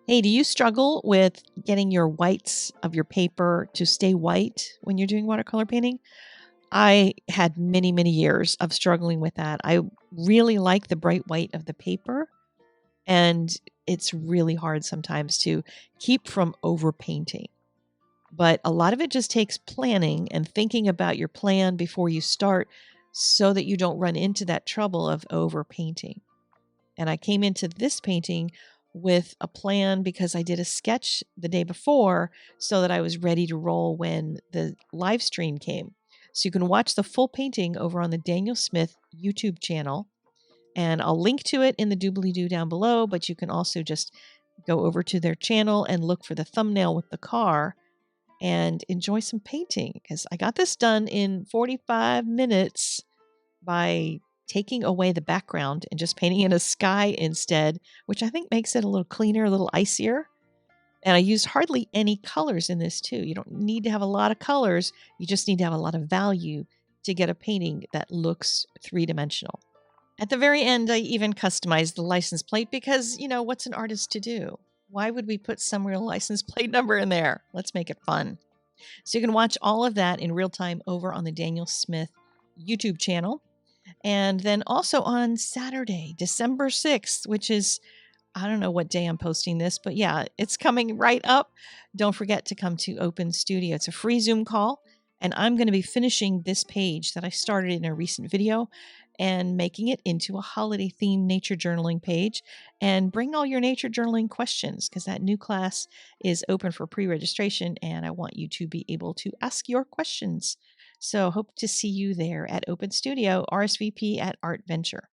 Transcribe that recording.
Hey, do you struggle with getting your whites of your paper to stay white when you're doing watercolor painting? I had many, many years of struggling with that. I really like the bright white of the paper, and it's really hard sometimes to keep from overpainting. But a lot of it just takes planning and thinking about your plan before you start so that you don't run into that trouble of overpainting. And I came into this painting with a plan because I did a sketch the day before so that I was ready to roll when the live stream came. So you can watch the full painting over on the Daniel Smith YouTube channel. And I'll link to it in the doobly doo down below, but you can also just go over to their channel and look for the thumbnail with the car and enjoy some painting because I got this done in 45 minutes by taking away the background and just painting in a sky instead, which I think makes it a little cleaner, a little icier. And I used hardly any colors in this too. You don't need to have a lot of colors. You just need to have a lot of value to get a painting that looks three-dimensional. At the very end, I even customized the license plate because, what's an artist to do? Why would we put some real license plate number in there? Let's make it fun. So you can watch all of that in real time over on the Daniel Smith YouTube channel. And then also on Saturday, December 6th, which is, I don't know what day I'm posting this, but yeah, it's coming right up. Don't forget to come to Open Studio. It's a free Zoom call, and I'm going to be finishing this page that I started in a recent video and making it into a holiday themed nature journaling page. And bring all your nature journaling questions because that new class is open for pre-registration, and I want you to be able to ask your questions. So hope to see you there at Open Studio, RSVP at Art Venture.